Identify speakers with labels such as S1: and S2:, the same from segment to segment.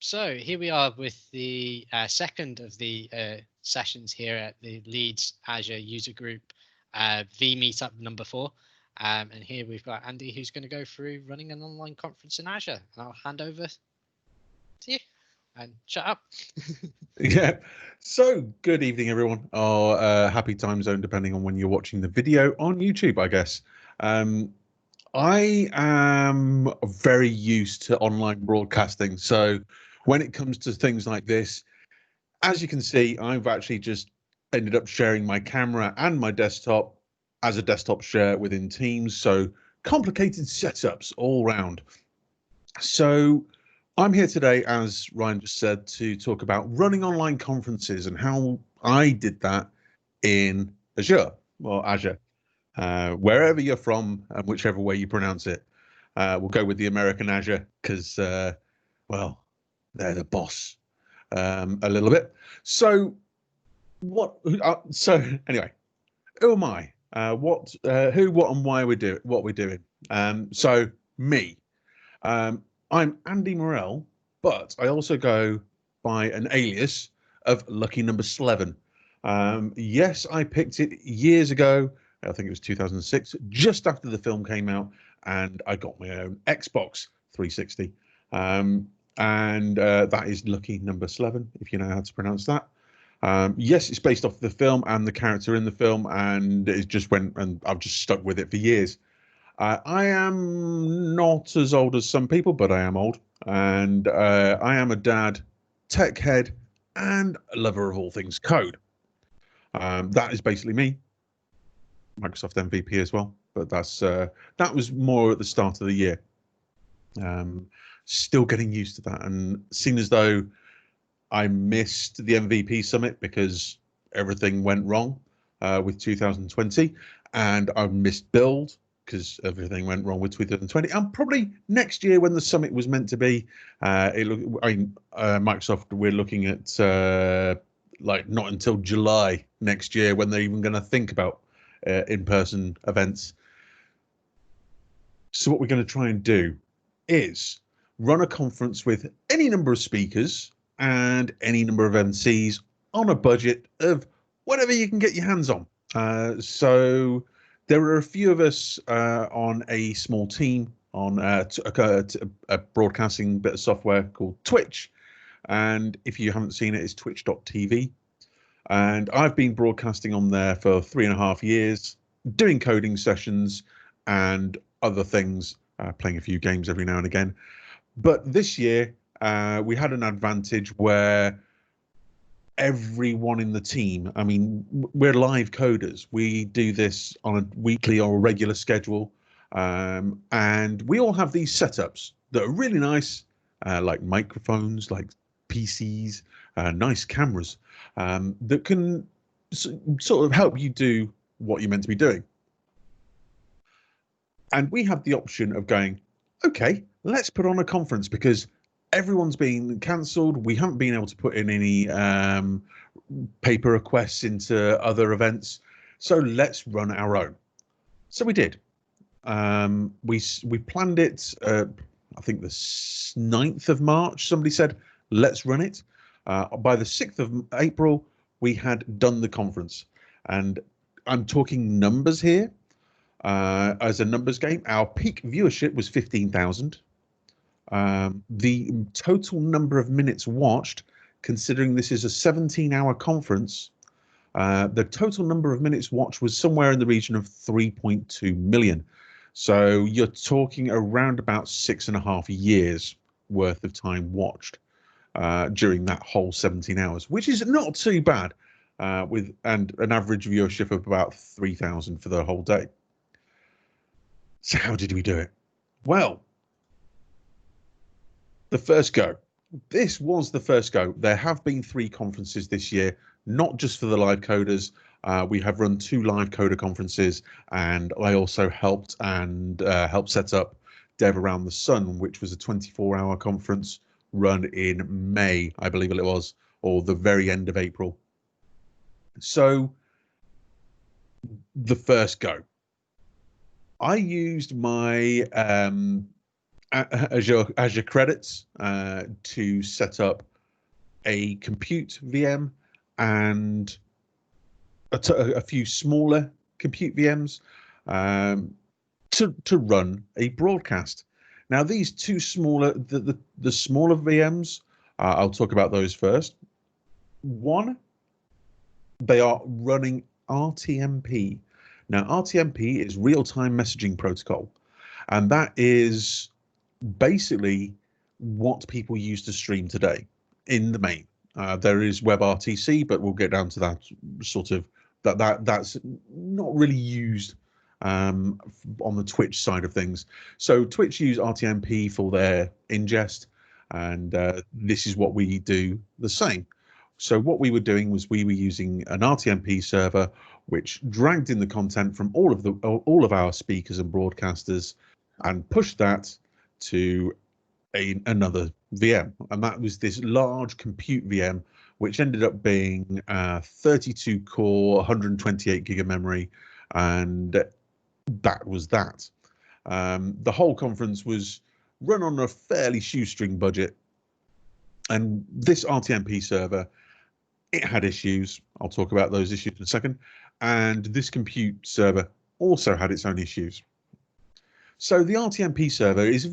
S1: So here we are with the second of the sessions here at the LeedsAzure user group vMeetup number 4. And here we've got Andy, who's going to go through running an online conference in Azure. And I'll hand over to you and shut up.
S2: Yeah. So good evening, everyone, or happy time zone, depending on when you're watching the video on YouTube, I guess. I am very used to online broadcasting. So when it comes to things like this, as you can see, I've actually just ended up sharing my camera and my desktop as a desktop share within Teams. So complicated setups all round. So I'm here today, as Ryan just said, to talk about running online conferences and how I did that in Azure, or Azure, wherever you're from and whichever way you pronounce it. We'll go with the American Azure because, well, they're the boss a little bit. So so anyway, who am I? Who, what, and why we're doing what we're doing. So me. I'm Andy Morrell, but I also go by an alias of Lucky Number 11. Yes, I picked it years ago. I think it was 2006, just after the film came out, and I got my own Xbox 360. And that is Lucky Number 11, if you know how to pronounce that. Yes, it's based off the film and the character in the film, and it just went, and I've just stuck with it for years. I am not as old as some people, but I am old, and I am a dad, tech head, and a lover of all things code. That is basically me. Microsoft MVP as well, but that was more at the start of the year. Still getting used to that, and seeing as though I missed the MVP summit because everything went wrong with 2020, and I missed Build because everything went wrong with 2020, and probably next year when the summit was meant to be, Microsoft, we're looking at like not until July next year when they're even going to think about in-person events. So what we're going to try and do is run a conference with any number of speakers and any number of MCs on a budget of whatever you can get your hands on. So there are a few of us on a small team on a broadcasting bit of software called Twitch. And if you haven't seen it, it's twitch.tv. And I've been broadcasting on there for 3.5 years, doing coding sessions and other things, playing a few games every now and again. But this year, we had an advantage where everyone in the team, I mean, we're live coders. We do this on a weekly or a regular schedule. And we all have these setups that are really nice, like microphones, like PCs, nice cameras, that can sort of help you do what you're meant to be doing. And we have the option of going, okay, let's put on a conference because everyone's been cancelled. We haven't been able to put in any paper requests into other events. So let's run our own. So we did. We planned it, I think the 9th of March, somebody said, let's run it. By the 6th of April, we had done the conference. And I'm talking numbers here. As a numbers game, our peak viewership was 15,000. The total number of minutes watched, considering this is a 17-hour conference, the total number of minutes watched was somewhere in the region of 3.2 million. So you're talking around about 6.5 years worth of time watched during that whole 17 hours, which is not too bad, with and an average viewership of about 3,000 for the whole day. So how did we do it? Well, the first go. This was the first go. There have been 3 conferences this year, not just for the live coders. We have run 2 live coder conferences, and I also helped set up Dev Around the Sun, which was a 24-hour conference run in May, I believe it was, or the very end of April. So the first go, I used my Azure credits to set up a compute VM and a few smaller compute VMs to run a broadcast. Now, these two smaller, the smaller VMs, I'll talk about those first. One, they are running RTMP. Now, RTMP is real-time messaging protocol, and that is basically what people use to stream today in the main. There is WebRTC, but we'll get down to that sort of that's not really used on the Twitch side of things. So Twitch use RTMP for their ingest, and this is what we do the same. So what we were doing was we were using an RTMP server which dragged in the content from all of our speakers and broadcasters and pushed that to another VM, and that was this large compute VM, which ended up being 32 core, 128 gig of memory, and that was that. The whole conference was run on a fairly shoestring budget, and this RTMP server, it had issues. I'll talk about those issues in a second. And this compute server also had its own issues. So the RTMP server is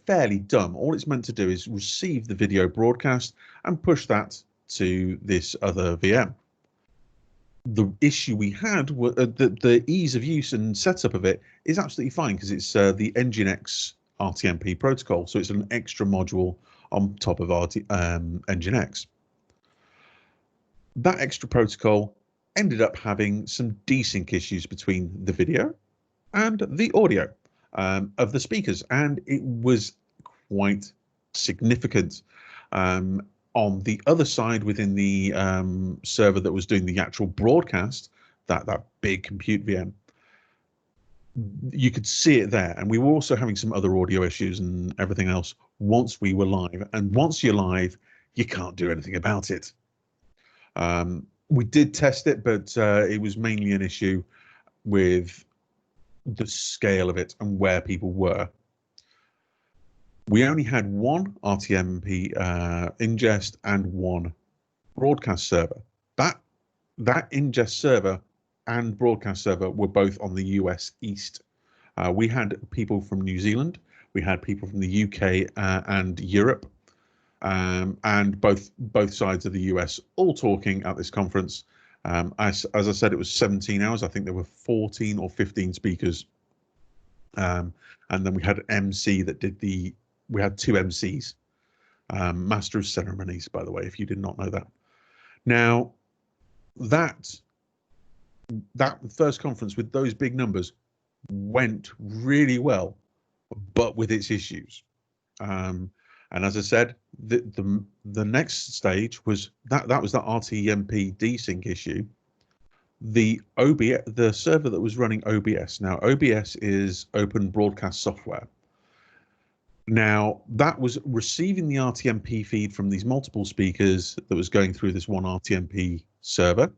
S2: fairly dumb. All it's meant to do is receive the video broadcast and push that to this other VM. The issue we had was the ease of use and setup of it is absolutely fine because it's the Nginx RTMP protocol. So it's an extra module on top of Nginx. That extra protocol ended up having some desync issues between the video and the audio of the speakers, and it was quite significant. On the other side, within the server that was doing the actual broadcast, that big compute VM, you could see it there, and we were also having some other audio issues and everything else once we were live. And once you're live, you can't do anything about it. We did test it, but it was mainly an issue with the scale of it and where people were. We only had one RTMP ingest and one broadcast server. That ingest server and broadcast server were both on the US East. We had people from New Zealand, we had people from the UK and Europe, and both sides of the US all talking at this conference. As I said, it was 17 hours. I think there were 14 or 15 speakers. And then we had an MC that did we had two MCs, Master of Ceremonies, by the way, if you did not know that. Now, that first conference with those big numbers went really well, but with its issues. And as I said, the next stage was that was the RTMP desync issue. The server that was running OBS. Now, OBS is Open Broadcast Software. Now, that was receiving the RTMP feed from these multiple speakers that was going through this one RTMP server.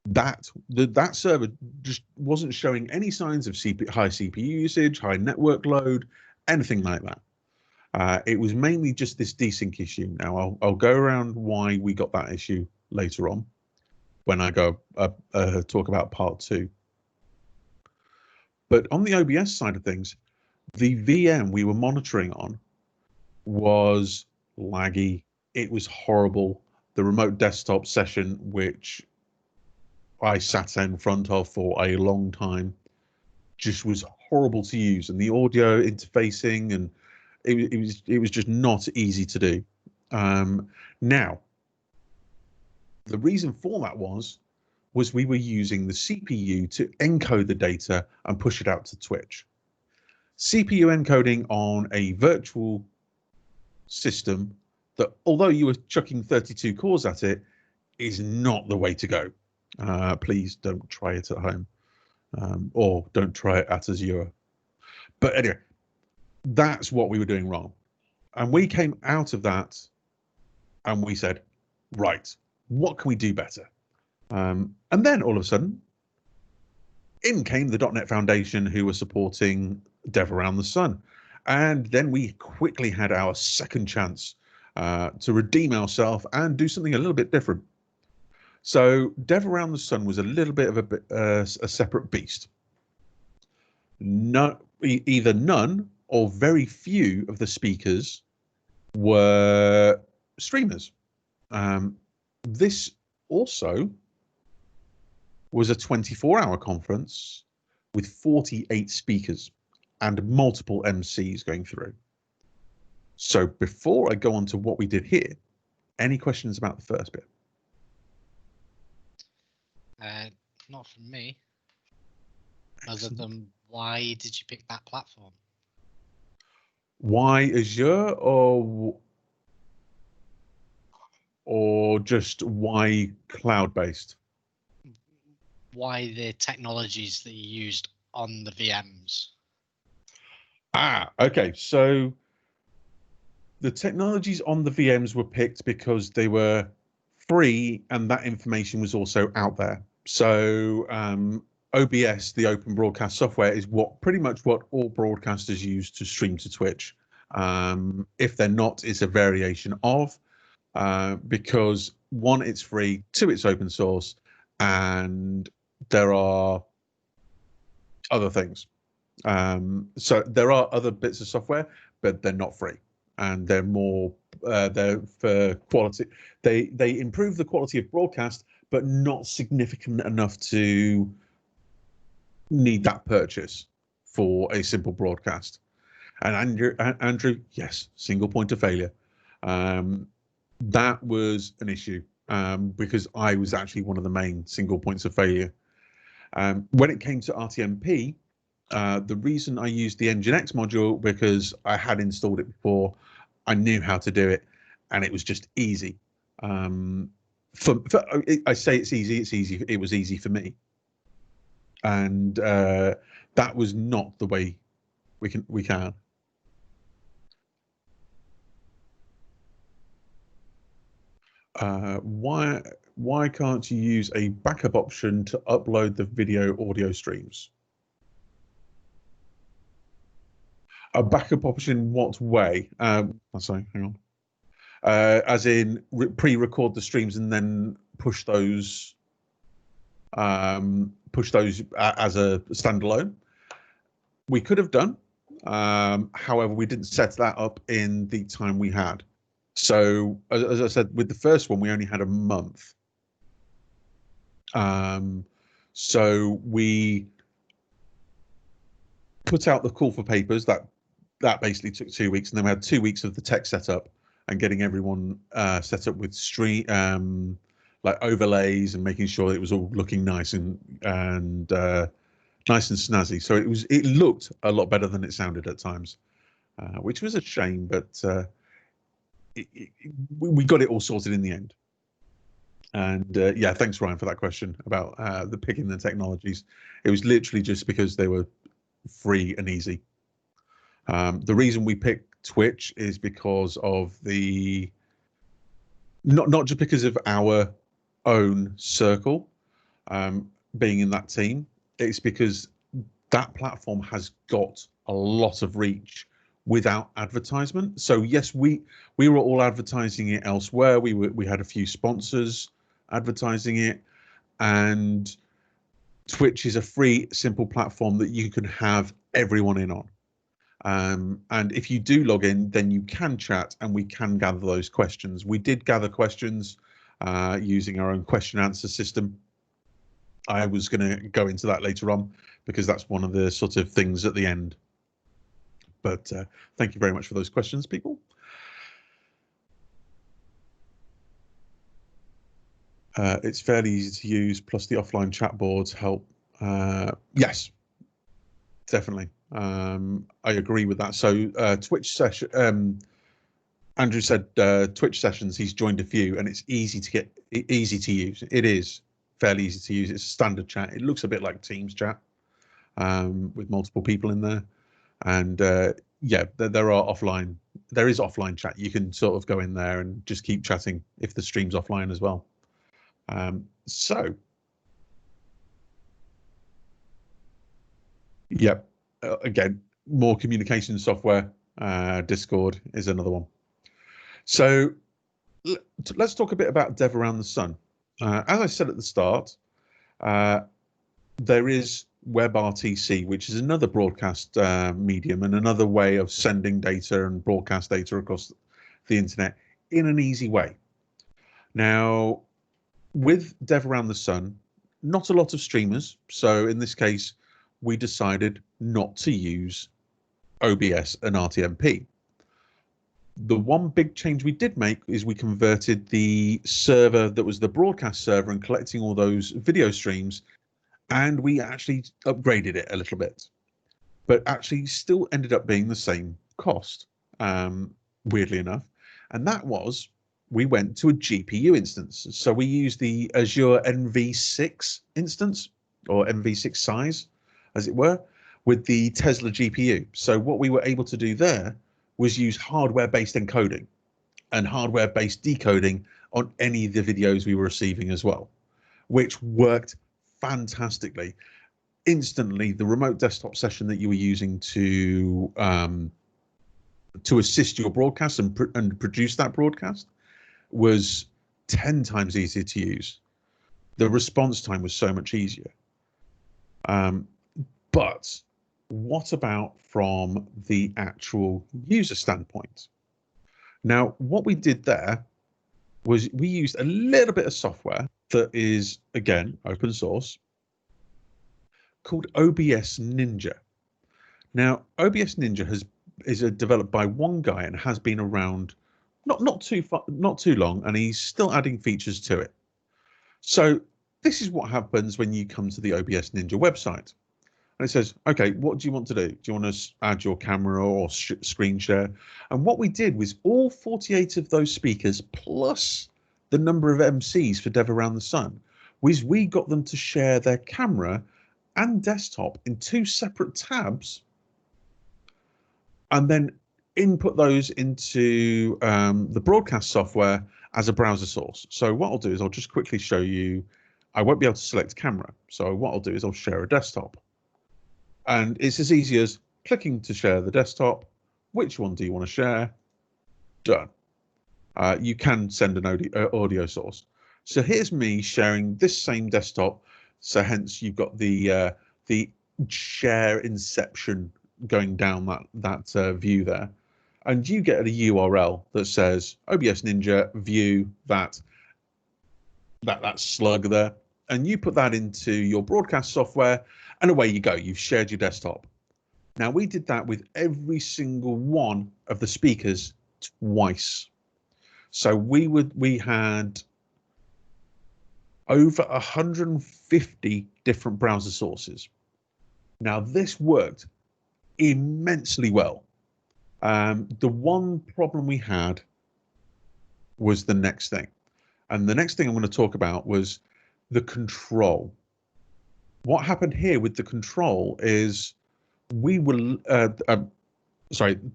S2: That server just wasn't showing any signs of high CPU usage, high network load, anything like that. It was mainly just this desync issue. Now, I'll go around why we got that issue later on when I go talk about part 2. But on the OBS side of things, the VM we were monitoring on was laggy. It was horrible. The remote desktop session, which I sat in front of for a long time, just was horrible to use, and the audio interfacing, and it was just not easy to do. Now, the reason for that was we were using the CPU to encode the data and push it out to Twitch. CPU encoding on a virtual system that, although you were chucking 32 cores at it, is not the way to go. Please don't try it at home, or don't try it at Azure. But anyway, that's what we were doing wrong. And we came out of that and we said, right, what can we do better? And then all of a sudden, in came the .NET Foundation, who were supporting Dev Around the Sun. And then we quickly had our second chance to redeem ourselves and do something a little bit different. So Dev Around the Sun was a little bit of a separate beast. Either none or very few of the speakers were streamers. This also was a 24-hour conference with 48 speakers and multiple MCs going through. So before I go on to what we did here, any questions about the first bit?
S1: Not from me. Other than why did you pick that platform?
S2: Why Azure or just why cloud-based?
S1: Why the technologies that you used on the VMs?
S2: Okay. So the technologies on the VMs were picked because they were free and that information was also out there. So OBS, the open broadcast software, is pretty much what all broadcasters use to stream to Twitch. If they're not, it's a variation of, because one, it's free, two, it's open source, and there are other things. So there are other bits of software, but they're not free, and they're more they're for quality. They improve the quality of broadcast, but not significant enough to need that purchase for a simple broadcast. And Andrew, yes, single point of failure. That was an issue because I was actually one of the main single points of failure. When it came to RTMP, the reason I used the Nginx module because I had installed it before, I knew how to do it, and it was just easy. I say it's easy. It's easy. It was easy for me, and that was not the way we can. Why can't you use a backup option to upload the video audio streams? A backup option, what way? Sorry, hang on. As in pre-record the streams and then push those as a standalone. We could have done. However, we didn't set that up in the time we had. So as I said, with the first one, we only had a month. So we put out the call for papers that basically took 2 weeks, and then we had 2 weeks of the tech setup and getting everyone set up with stream like overlays and making sure it was all looking nice and nice and snazzy. So it looked a lot better than it sounded at times, which was a shame, but we got it all sorted in the end. And yeah, thanks Ryan for that question about the picking the technologies. It was literally just because they were free and easy. The reason we picked Twitch is because of the not just because of our own circle being in that team. It's because that platform has got a lot of reach without advertisement. So yes, we were all advertising it elsewhere. We had a few sponsors advertising it, and Twitch is a free, simple platform that you can have everyone in on. And if you do log in, then you can chat and we can gather those questions. We did gather questions using our own question answer system. I was going to go into that later on because that's one of the sort of things at the end. But thank you very much for those questions, people. It's fairly easy to use, plus the offline chat boards help. Yes, definitely. I agree with that. So Twitch session, Andrew said Twitch sessions, he's joined a few and it's easy to use. It is fairly easy to use. It's a standard chat. It looks a bit like Teams chat with multiple people in there. And yeah, there is offline chat. You can sort of go in there and just keep chatting if the stream's offline as well. So, yep, again, more communication software. Discord is another one. So let's talk a bit about Dev Around the Sun. As I said at the start, there is WebRTC, which is another broadcast medium and another way of sending data and broadcast data across the internet in an easy way. Now, with Dev Around the Sun, not a lot of streamers. So in this case, we decided not to use OBS and RTMP. The one big change we did make is we converted the server that was the broadcast server and collecting all those video streams, and we actually upgraded it a little bit, but actually still ended up being the same cost, weirdly enough. And that was, we went to a GPU instance. So we used the Azure NV6 instance, or NV6 size, as it were, with the Tesla GPU. So what we were able to do there was use hardware-based encoding and hardware-based decoding on any of the videos we were receiving as well, which worked fantastically. Instantly, the remote desktop session that you were using to assist your broadcast and produce that broadcast was 10 times easier to use. The response time was so much easier. But what about from the actual user standpoint? Now, what we did there was we used a little bit of software that is, again, open source, called OBS Ninja. Now, OBS Ninja is developed by one guy and has been around not too long, and he's still adding features to it. So this is what happens when you come to the OBS Ninja website. And it says, okay, what do you want to do? Do you want to add your camera or screen share? And what we did was all 48 of those speakers plus the number of MCs for Dev Around the Sun was we got them to share their camera and desktop in 2 separate tabs, and then input those into the broadcast software as a browser source. So what I'll do is I'll just quickly show you. I won't be able to select camera. So what I'll do is I'll share a desktop. And it's as easy as clicking to share the desktop. Which one do you want to share? Done. You can send an audio source. So here's me sharing this same desktop. So hence you've got the share inception going down that view there. And you get a URL that says OBS Ninja view that slug there. And you put that into your broadcast software, and away you go. You've shared your desktop. Now, we did that with every single one of the speakers twice. So we had over 150 different browser sources. Now, this worked immensely well. The one problem we had was the next thing. And the next thing I'm going to talk about was the control. What happened here with the control is we were,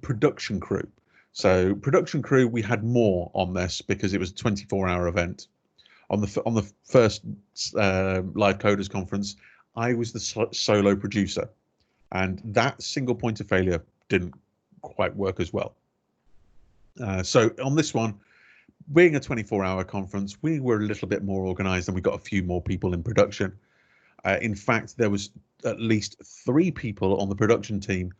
S2: production crew. So production crew, we had more on this because it was a 24-hour event. On the first live coders conference, I was the solo producer, and that single point of failure didn't quite work as well. So on this one, being a 24-hour conference, we were a little bit more organized and we got a few more people in production. In fact, there was at least 3 people on the production team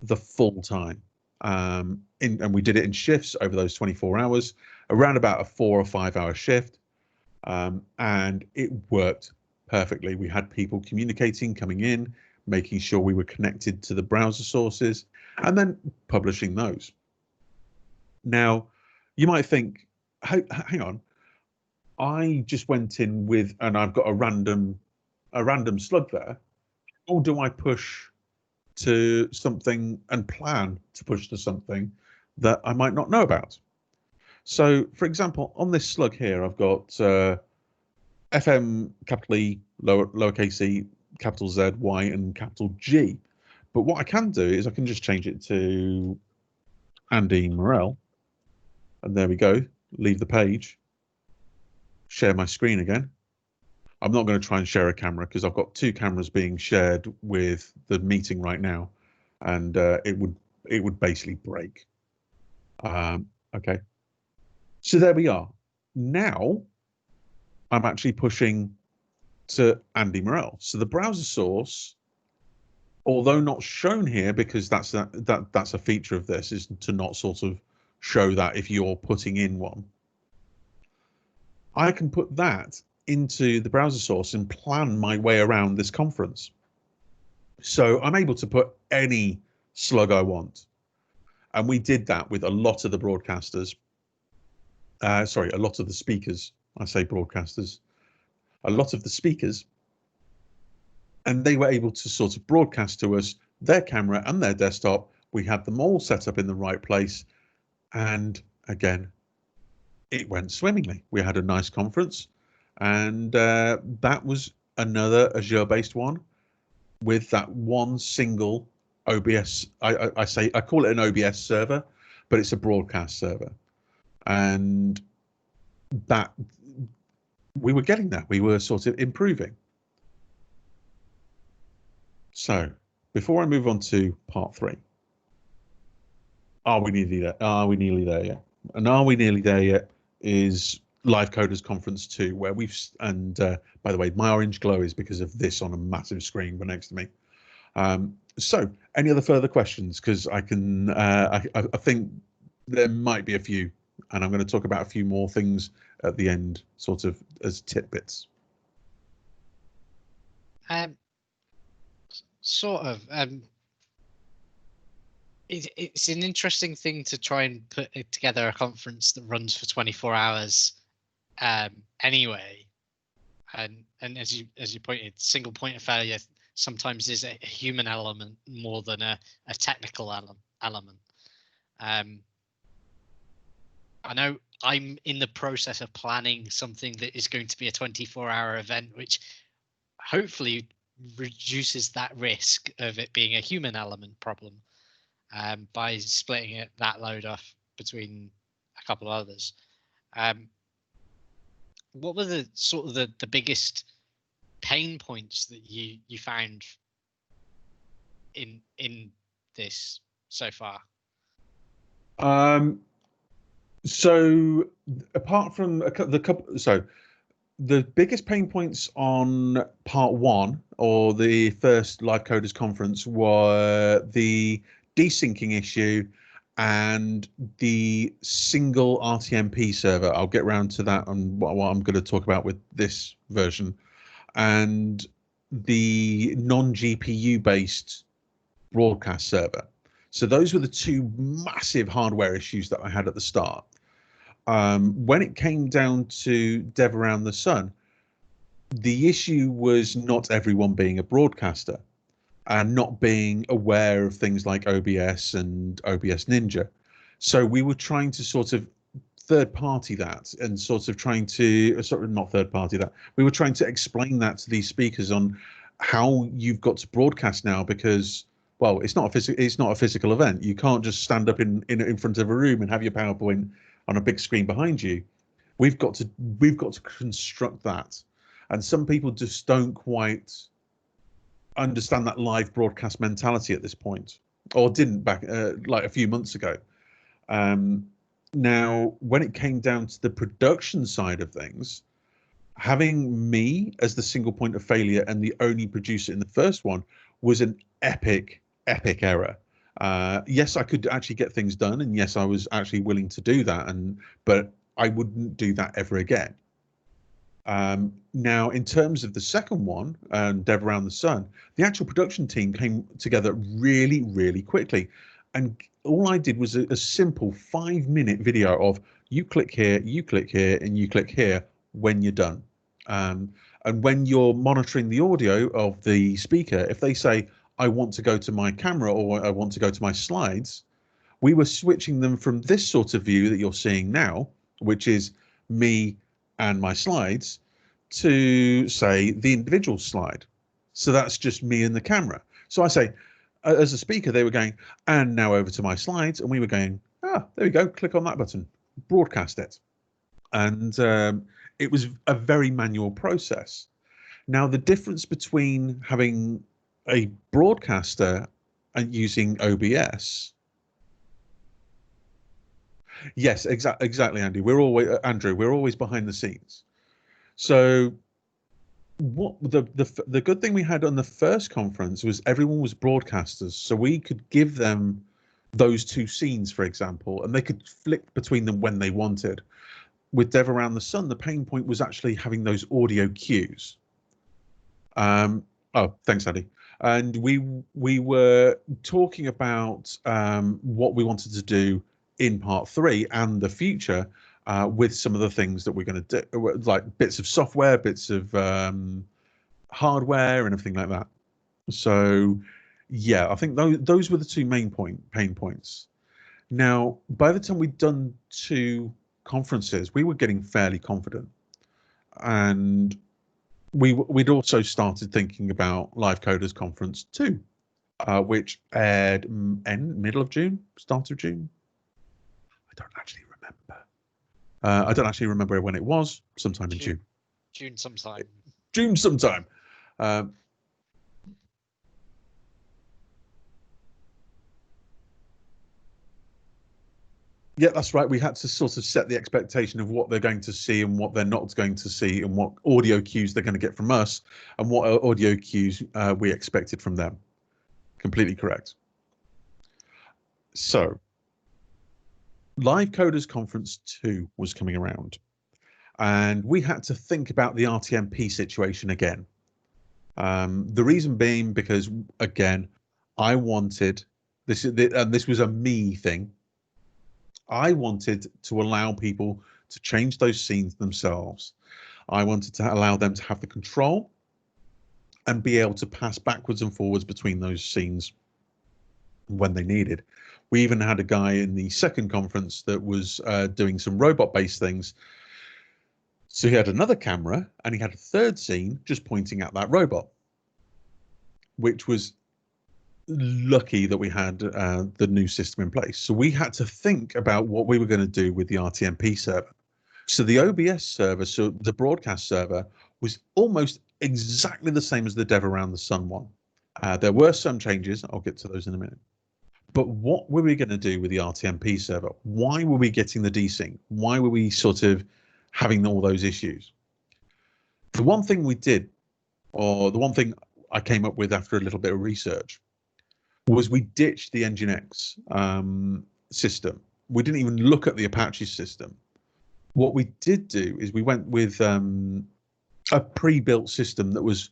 S2: the full time. And we did it in shifts over those 24 hours, around about a 4 or 5 hour shift. And it worked perfectly. We had people communicating, coming in, making sure we were connected to the browser sources, and then publishing those. Now, you might think, hang on, I just went in with, and I've got a random slug there. Or do I push to something and plan to push to something that I might not know about? So, for example, on this slug here, I've got FM, capital E, lowercase e, capital Z, Y, and capital G. But what I can do is I can just change it to Andy Morrell. And there we go. Leave the page. Share my screen again. I'm not going to try and share a camera because I've got 2 cameras being shared with the meeting right now. and it would basically break. Okay, so there we are. Now I'm actually pushing to Andy Morrell. So the browser source, although not shown here because that's a feature of this, is to not sort of show that if you're putting in one. I can put that into the browser source and plan my way around this conference. So I'm able to put any slug I want. And we did that with a lot of the broadcasters. Sorry, a lot of the speakers. I say broadcasters. A lot of the speakers. And they were able to sort of broadcast to us their camera and their desktop. We had them all set up in the right place. And again, it went swimmingly. We had a nice conference, and that was another Azure-based one with that one single OBS. I call it an OBS server, but it's a broadcast server, and that we were getting that. We were sort of improving. So before I move on to part 3, are we nearly there? Are we nearly there yet? And are we nearly there yet? Is Live Coders Conference 2, where we've, and by the way, my orange glow is because of this on a massive screen right next to me. So any other further questions? Because I can, I think there might be a few, and I'm going to talk about a few more things at the end, sort of as tidbits.
S1: Sort of. It's an interesting thing to try and put together a conference that runs for 24 hours anyway. And as you pointed, single point of failure sometimes is a human element more than a technical element. I know I'm in the process of planning something that is going to be a 24-hour event, which hopefully reduces that risk of it being a human element problem. By splitting that load off between a couple of others. What were the sort of the biggest pain points that you found in this so far?
S2: So apart from the couple, so the biggest pain points on part 1 or the first Live Coders Conference were the desyncing issue and the single RTMP server. I'll get around to that on what I'm going to talk about with this version, and the non-GPU based broadcast server. So those were the two massive hardware issues that I had at the start. When it came down to Dev Around the Sun, the issue was not everyone being a broadcaster and not being aware of things like OBS and OBS Ninja. So we were trying to sort of third party that and sort of trying to not third party that. We were trying to explain that to these speakers on how you've got to broadcast now, because well, it's not a physical event. You can't just stand up in front of a room and have your PowerPoint on a big screen behind you. We've got to construct that. And some people just don't quite understand that live broadcast mentality at this point, or didn't back like a few months ago. Now, when it came down to the production side of things, having me as the single point of failure and the only producer in the first one was an epic error. Yes, I could actually get things done, and yes, I was actually willing to do that, but I wouldn't do that ever again. Now, in terms of the second one, Dev Around the Sun, the actual production team came together really, really quickly. And all I did was a simple 5-minute video of you click here, and you click here when you're done. And when you're monitoring the audio of the speaker, if they say, I want to go to my camera or I want to go to my slides, we were switching them from this sort of view that you're seeing now, which is me and my slides, to say the individual slide. So that's just me and the camera. So I say, as a speaker, they were going, and now over to my slides, and we were going, there we go, click on that button, broadcast it. And it was a very manual process. Now, the difference between having a broadcaster and using OBS. Yes, exactly, Andy. We're always Andrew. We're always behind the scenes. So what the good thing we had on the first conference was everyone was broadcasters, so we could give them those two scenes, for example, and they could flick between them when they wanted. With Dev Around the Sun, the pain point was actually having those audio cues. Oh, thanks, Andy. And we were talking about what we wanted to do in part 3 and the future with some of the things that we're going to do, like bits of software, bits of hardware and everything like that. So yeah, I think those were the two main pain points. Now, by the time we'd done 2 conferences, we were getting fairly confident, and we'd also started thinking about Live Coders Conference 2, which aired middle of June, start of June. I don't actually remember. I don't actually remember when it was. Sometime in June.
S1: June sometime.
S2: June sometime. Yeah, that's right. We had to sort of set the expectation of what they're going to see and what they're not going to see, and what audio cues they're going to get from us, and what audio cues we expected from them. Completely correct. So, Live Coders Conference 2 was coming around, and we had to think about the RTMP situation again. The reason being because, again, I wanted this, and this was a me thing. I wanted to allow people to change those scenes themselves. I wanted to allow them to have the control and be able to pass backwards and forwards between those scenes when they needed. We even had a guy in the second conference that was doing some robot-based things. So he had another camera and he had a third scene just pointing at that robot, which was lucky that we had the new system in place. So we had to think about what we were going to do with the RTMP server. So the OBS server, so the broadcast server, was almost exactly the same as the Dev Around the Sun one. There were some changes. I'll get to those in a minute. But what were we going to do with the RTMP server? Why were we getting the desync? Why were we sort of having all those issues? The one thing we did, or the one thing I came up with after a little bit of research, was we ditched the Nginx system. We didn't even look at the Apache system. What we did do is we went with a pre-built system that was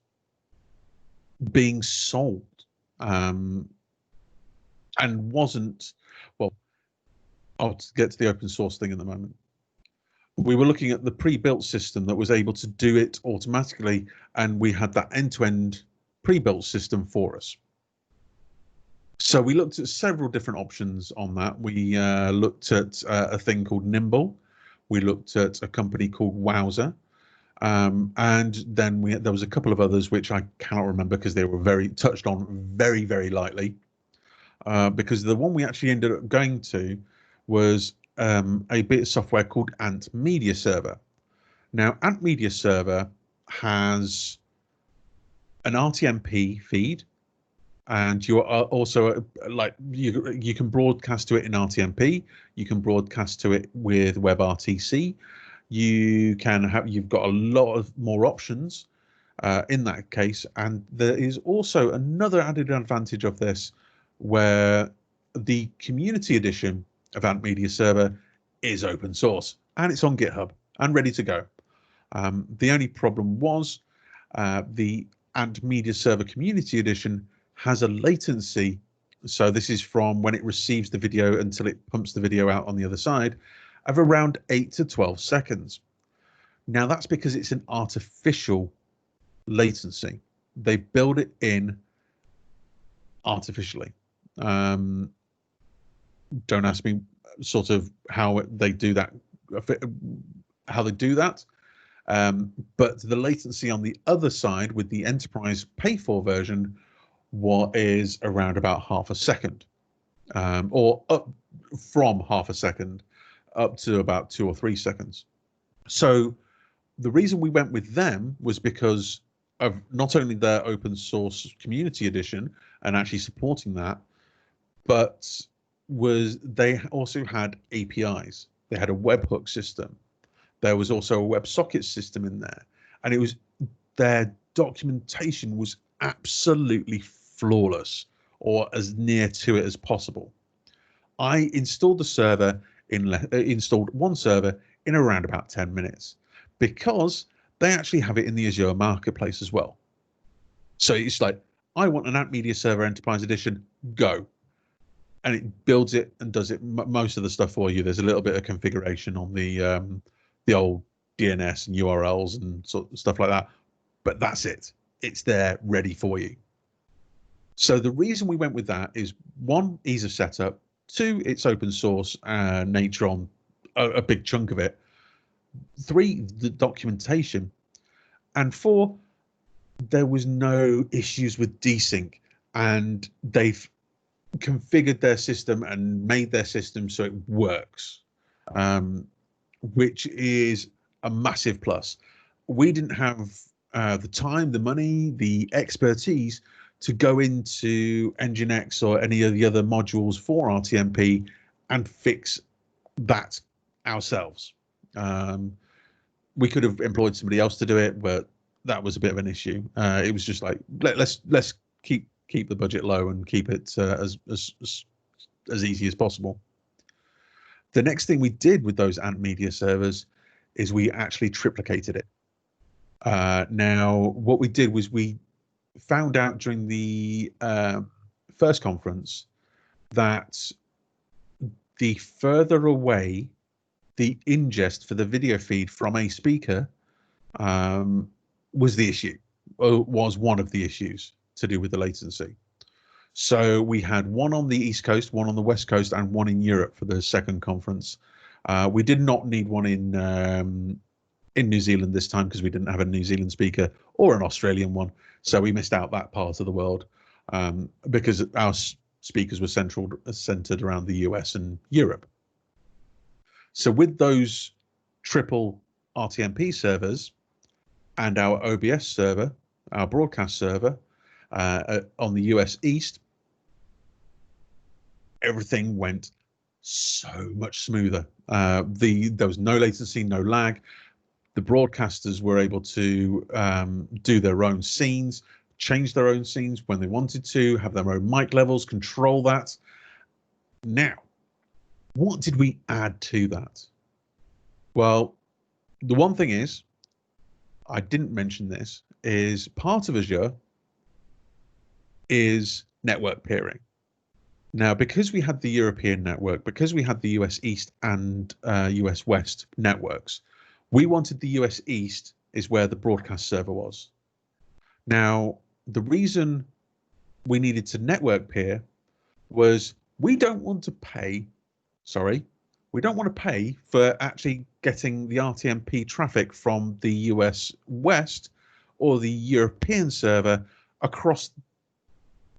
S2: being sold and wasn't, well, I'll get to the open source thing in a moment. We were looking at the pre-built system that was able to do it automatically, and we had that end-to-end pre-built system for us. So we looked at several different options on that. We looked at a thing called Nimble. We looked at a company called Wowzer. And then there was a couple of others which I cannot remember because they were touched on very, very lightly. Because the one we actually ended up going to was a bit of software called Ant Media Server. Now, Ant Media Server has an RTMP feed, and you are also like you can broadcast to it in RTMP. You can broadcast to it with WebRTC. You've got a lot of more options in that case, and there is also another added advantage of this, where the community edition of Ant Media Server is open source and it's on GitHub and ready to go. The only problem was the Ant Media Server Community Edition has a latency. So this is from when it receives the video until it pumps the video out on the other side, of around 8 to 12 seconds. Now that's because it's an artificial latency. They build it in artificially. Don't ask me sort of how they do that, but the latency on the other side with the enterprise pay for version is around about half a second, or up from half a second up to about 2 or 3 seconds. So the reason we went with them was because of not only their open source community edition and actually supporting that, but they also had APIs. They had a webhook system. There was also a WebSocket system in there, and it was their documentation was absolutely flawless, or as near to it as possible. I installed the server installed one server in around about 10 minutes because they actually have it in the Azure marketplace as well. So it's like, I want an Ant Media Server Enterprise Edition, go. And it builds it and does it most of the stuff for you. There's a little bit of configuration on the old DNS and URLs and sort of stuff like that, but that's it. It's there ready for you. So the reason we went with that is, one, ease of setup, two, it's open source nature on a big chunk of it, three, the documentation, and four, there was no issues with desync, and they've configured their system and made their system so it works, which is a massive plus. We didn't have the time, the money, the expertise to go into Nginx or any of the other modules for RTMP and fix that ourselves. We could have employed somebody else to do it, but that was a bit of an issue. It was just like, let's keep the budget low and keep it as easy as possible. The next thing we did with those Ant Media servers is we actually triplicated it. Now, what we did was we found out during the first conference that the further away the ingest for the video feed from a speaker was the issue, or was one of the issues to do with the latency. So we had one on the East Coast, one on the West Coast, and one in Europe for the second conference. We did not need one in New Zealand this time because we didn't have a New Zealand speaker or an Australian one. So we missed out that part of the world because our speakers were centered around the US and Europe. So with those triple RTMP servers and our OBS server, our broadcast server on the US East, everything went so much smoother. There was no latency, no lag. The broadcasters were able to do their own scenes, change their own scenes when they wanted to, have their own mic levels, control that. Now, what did we add to that? Well, the one thing is, I didn't mention this, is part of Azure is network peering. Now, because we had the European network, because we had the US East and US West networks, we wanted the US East is where the broadcast server was. Now, the reason we needed to network peer was we don't want to pay for actually getting the RTMP traffic from the US West or the European server across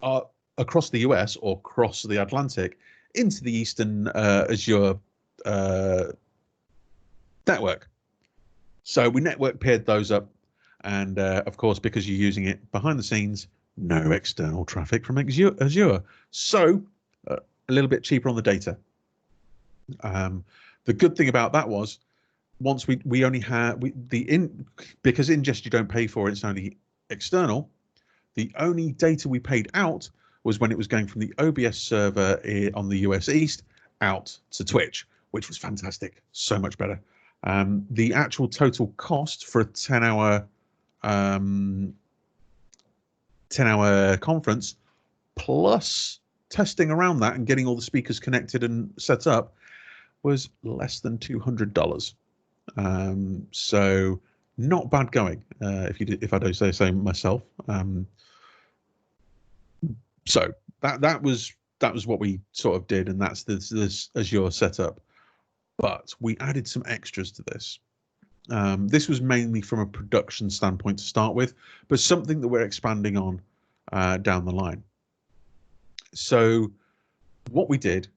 S2: the US or across the Atlantic into the Eastern Azure network. So we network paired those up, and of course, because you're using it behind the scenes, no external traffic from Azure. So a little bit cheaper on the data. The good thing about that was, once we only had because ingest you don't pay for, it's only external. The only data we paid out was when it was going from the OBS server on the US East out to Twitch, which was fantastic, so much better. The actual total cost for a 10-hour conference, plus testing around that and getting all the speakers connected and set up, was less than $200. So not bad going, if I don't say so myself. So that was what we sort of did, and that's this Azure setup. But we added some extras to this. This was mainly from a production standpoint to start with, but something that we're expanding on down the line. So what we did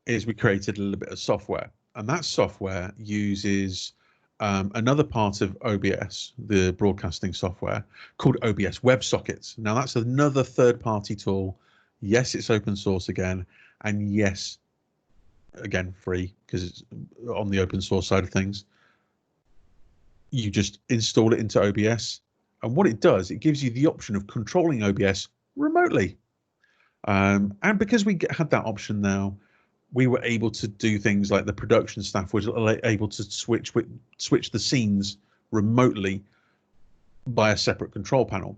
S2: is we created a little bit of software, and that software uses another part of OBS, the broadcasting software, called OBS WebSockets. Now that's another third-party tool. Yes, it's open source again, And yes, again, free because it's on the open source side of things. You just install it into OBS. And what it does, it gives you the option of controlling OBS remotely. And because we had that option now, we were able to do things like the production staff was able to switch the scenes remotely by a separate control panel.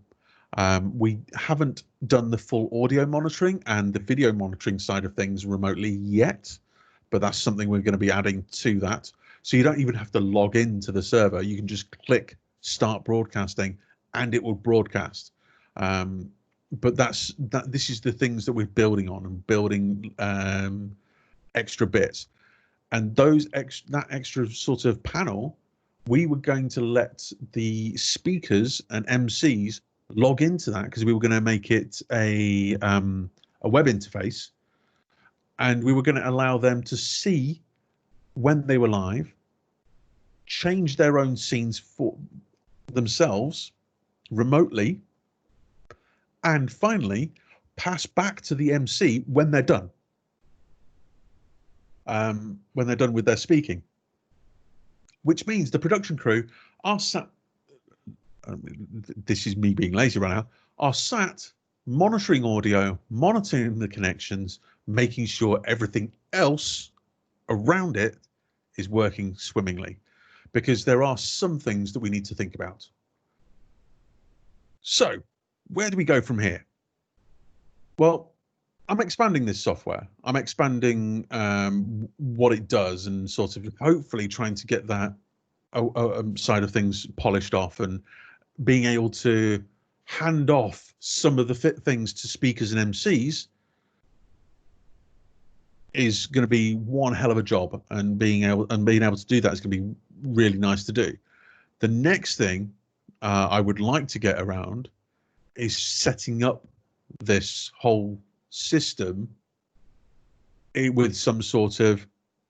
S2: We haven't done the full audio monitoring and the video monitoring side of things remotely yet, but that's something we're going to be adding to that. So you don't even have to log into the server. You can just click start broadcasting and it will broadcast. But this is the things that we're building on and building extra bits. And that extra sort of panel, we were going to let the speakers and MCs log into that because we were going to make it a web interface, and we were going to allow them to see when they were live, change their own scenes for themselves remotely, and finally pass back to the MC when they're done. When they're done with their speaking, which means the production crew are sat. This is me being lazy right now. Are sat monitoring audio, monitoring the connections, making sure everything else around it is working swimmingly, because there are some things that we need to think about. So, where do we go from here? Well, I'm expanding this software. I'm expanding what it does and sort of hopefully trying to get that side of things polished off and being able to hand off some of the things to speakers and MCs is going to be one hell of a job, and being able to do that is going to be really nice to do. The next thing I would like to get around is setting up this whole system with some sort of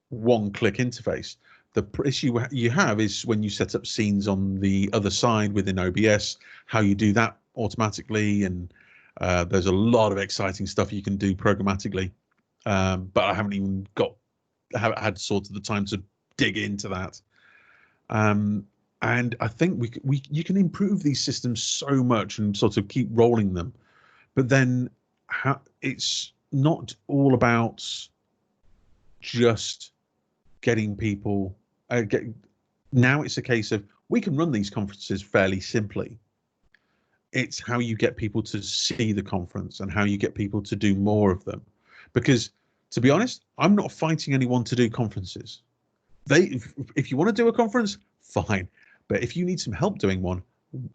S2: one-click interface. The issue you have is when you set up scenes on the other side within OBS, how you do that automatically, and there's a lot of exciting stuff you can do programmatically, but I haven't even had sort of the time to dig into that. And I think you can improve these systems so much and sort of keep rolling them, but then it's not all about just getting people. Now it's a case of we can run these conferences fairly simply. It's how you get people to see the conference and how you get people to do more of them. Because to be honest, I'm not fighting anyone to do conferences. If you want to do a conference, fine. But if you need some help doing one,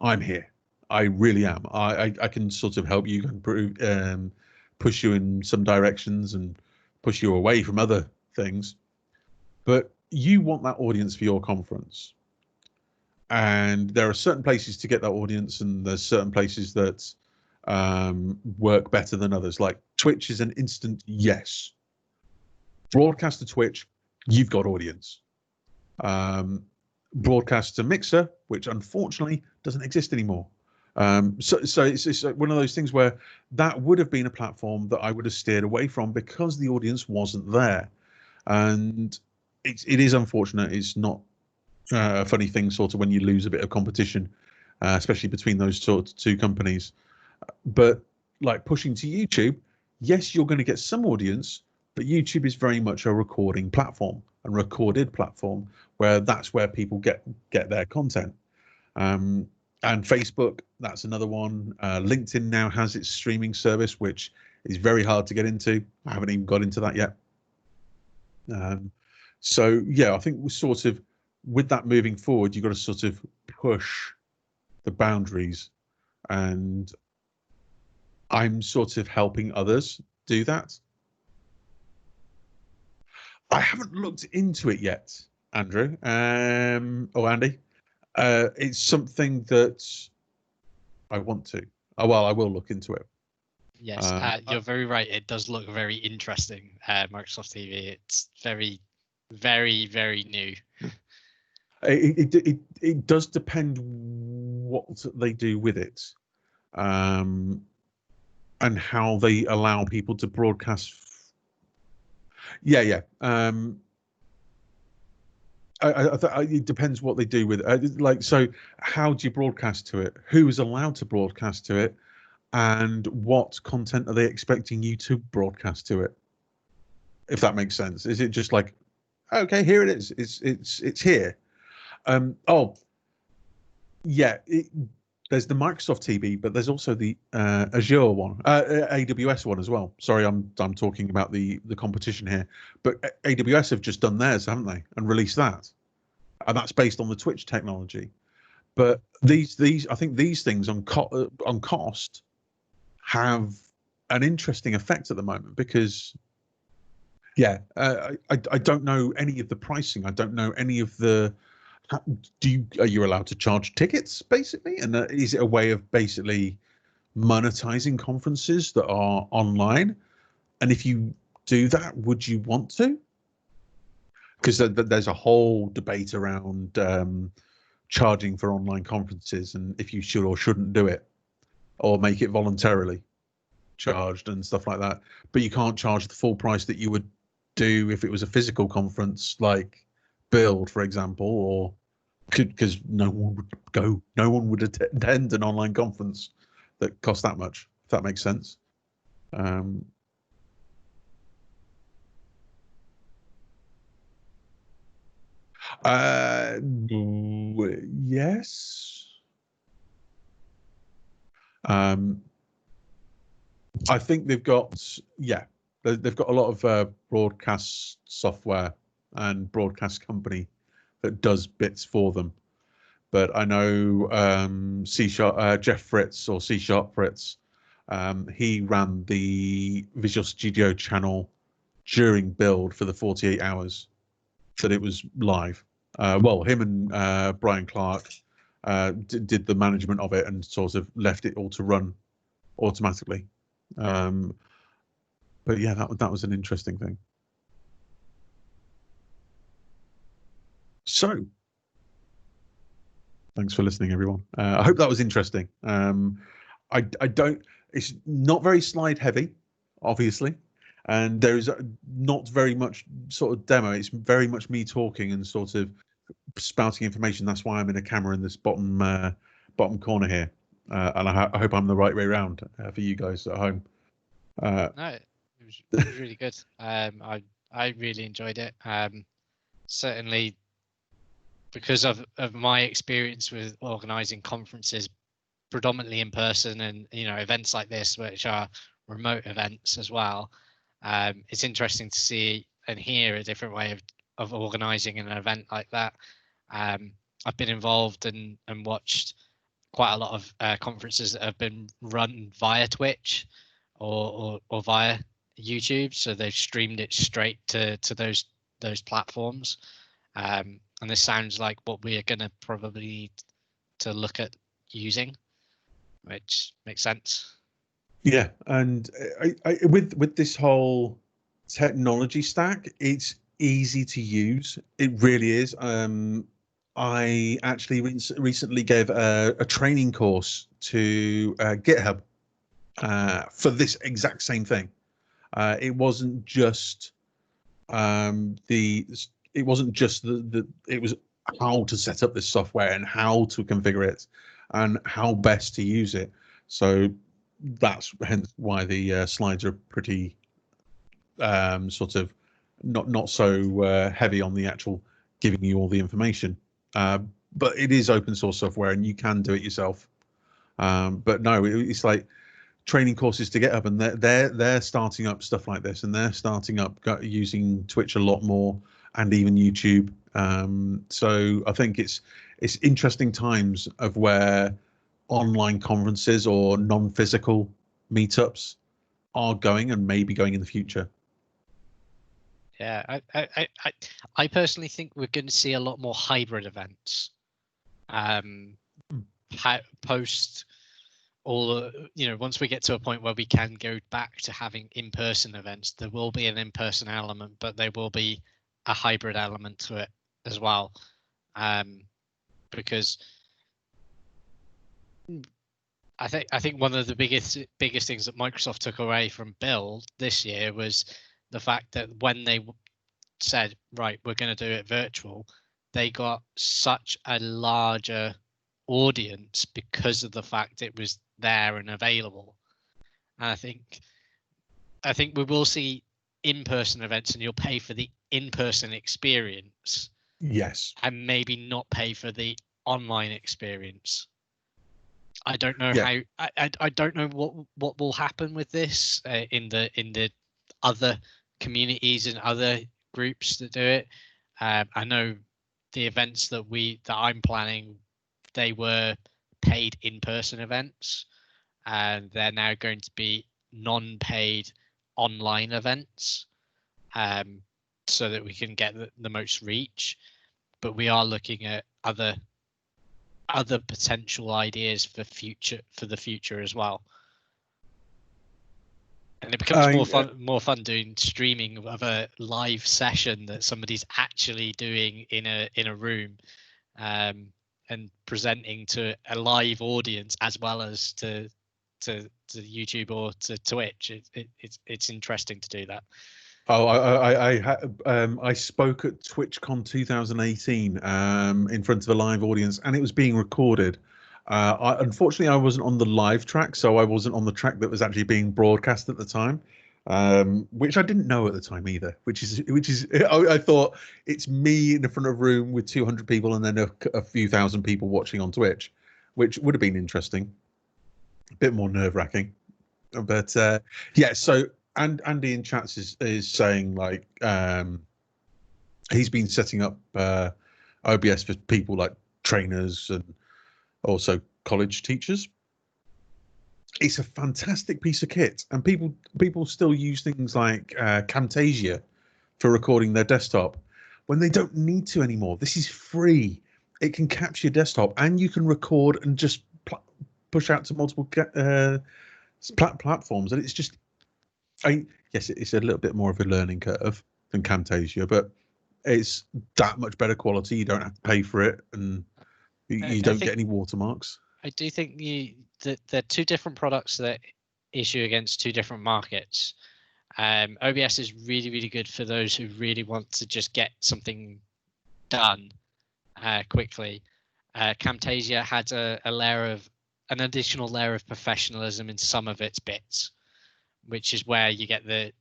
S2: I'm here. I really am. I can sort of help you and push you in some directions and push you away from other things. But you want that audience for your conference. And there are certain places to get that audience, and there's certain places that work better than others. Like Twitch is an instant yes. Broadcast to Twitch, you've got audience. Broadcast to Mixer, which unfortunately doesn't exist anymore. So it's one of those things where that would have been a platform that I would have steered away from because the audience wasn't there. And it is unfortunate. It's not a funny thing sort of when you lose a bit of competition, especially between those sort of two companies. But like pushing to YouTube, yes, you're going to get some audience, but YouTube is very much a recording platform, a recorded platform, where that's where people get their content. And Facebook, that's another one. LinkedIn now has its streaming service, which is very hard to get into. I haven't even got into that yet. So yeah, I think we're sort of, with that moving forward, you've got to sort of push the boundaries, and I'm sort of helping others do that. I haven't looked into it yet, Andrew, or Andy. It's something that I want to. Oh, well, I will look into it.
S1: Yes, you're very right. It does look very interesting, Microsoft TV. It's very, very, very new.
S2: It does depend what they do with it, and how they allow people to broadcast Yeah. It depends what they do with it. Like, so how do you broadcast to it? Who is allowed to broadcast to it? And what content are they expecting you to broadcast to it? If that makes sense. Is it just like, okay, here it is. It's here. Oh, yeah. There's the Microsoft TV, but there's also the Azure one, AWS one as well. Sorry, I'm talking about the competition here, but AWS have just done theirs, haven't they, and released that, and that's based on the Twitch technology. But these I think these things on cost have an interesting effect at the moment because I don't know any of the pricing. I don't know any of the. Are you allowed to charge tickets basically? And is it a way of basically monetizing conferences that are online? And if you do that, would you want to? Because there's a whole debate around charging for online conferences and if you should or shouldn't do it or make it voluntarily charged and stuff like that. But you can't charge the full price that you would do if it was a physical conference like Build, for example, or because no one would go, no one would attend an online conference that costs that much, if that makes sense. Yes. I think they've got, they've got a lot of broadcast software and broadcast company that does bits for them. But I know Jeff Fritz or C# Fritz, he ran the Visual Studio channel during Build for the 48 hours that it was live. Well, him and Brian Clark did the management of it and sort of left it all to run automatically. But yeah, that was an interesting thing. So, thanks for listening, everyone. I hope that was interesting. I don't. It's not very slide heavy, obviously, and there is not very much sort of demo. It's very much me talking and sort of spouting information. That's why I'm in a camera in this bottom corner here, and I hope I'm the right way around for you guys at home.
S1: No, it was really good. I really enjoyed it. Certainly because of my experience with organizing conferences predominantly in person and events like this which are remote events as well. It's interesting to see and hear a different way of organizing an event like that. I've been involved and watched quite a lot of conferences that have been run via Twitch or via YouTube, so they've streamed it straight to those platforms. And this sounds like what we're going to probably need to look at using, which makes sense.
S2: Yeah, and with this whole technology stack, it's easy to use. It really is. I actually recently gave a training course to GitHub for this exact same thing. It wasn't just it wasn't just it was how to set up this software and how to configure it and how best to use it. So that's hence why the slides are pretty sort of not so heavy on the actual giving you all the information. But it is open source software and you can do it yourself. But no, it's like training courses to GitHub, and they're starting up stuff like this, and they're starting up using Twitch a lot more, and even YouTube. So I think it's interesting times of where online conferences or non-physical meetups are going and maybe going in the future.
S1: Yeah, I personally think we're going to see a lot more hybrid events. Post all, once we get to a point where we can go back to having in-person events, there will be an in-person element, but there will be a hybrid element to it as well. Because I think one of the biggest things that Microsoft took away from Build this year was the fact that when they said, right, we're going to do it virtual, they got such a larger audience because of the fact it was there and available. And I think we will see in-person events, and you'll pay for the in-person experience.
S2: Yes.
S1: And maybe not pay for the online experience. I don't know
S2: Yeah.
S1: how. I don't know what will happen with this in the other communities and other groups that do it. I know the events that I'm planning, they were paid in-person events, and they're now going to be non-paid online events, so that we can get the most reach. But we are looking at other potential ideas for the future as well. And it becomes more fun doing streaming of a live session that somebody's actually doing in a room, and presenting to a live audience as well as to YouTube or to Twitch. It's interesting to do that.
S2: Oh, I spoke at TwitchCon 2018 in front of a live audience, and it was being recorded. Unfortunately, I wasn't on the live track, so I wasn't on the track that was actually being broadcast at the time, which I didn't know at the time either. Which is I thought it's me in the front of a room with 200 people and then a few thousand people watching on Twitch, which would have been interesting, a bit more nerve-wracking, but yeah. So. And Andy in chats is saying, like, he's been setting up OBS for people like trainers and also college teachers. It's a fantastic piece of kit, and people still use things like Camtasia for recording their desktop when they don't need to anymore. This is free. It can capture your desktop, and you can record and just push out to multiple platforms, and it's just. Yes, it's a little bit more of a learning curve than Camtasia, but it's that much better quality. You don't have to pay for it, and you don't get any watermarks.
S1: I do think they're two different products that issue against two different markets. OBS is really, really good for those who really want to just get something done quickly. Camtasia had an additional layer of professionalism in some of its bits, which is where you get the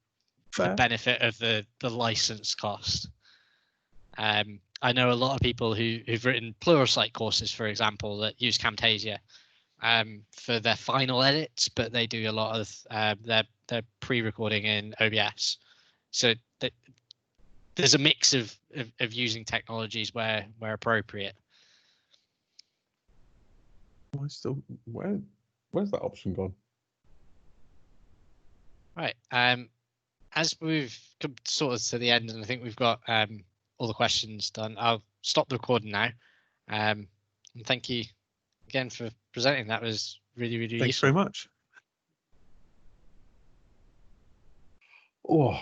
S1: benefit of the license cost. I know a lot of people who've written Pluralsight courses, for example, that use Camtasia for their final edits, but they do a lot of their pre-recording in OBS. So there's a mix of using technologies where appropriate.
S2: Where's that option gone?
S1: Right. As we've come sort of to the end, and I think we've got all the questions done, I'll stop the recording now. And thank you again for presenting. That was really, really useful.
S2: Thanks very much. Oh.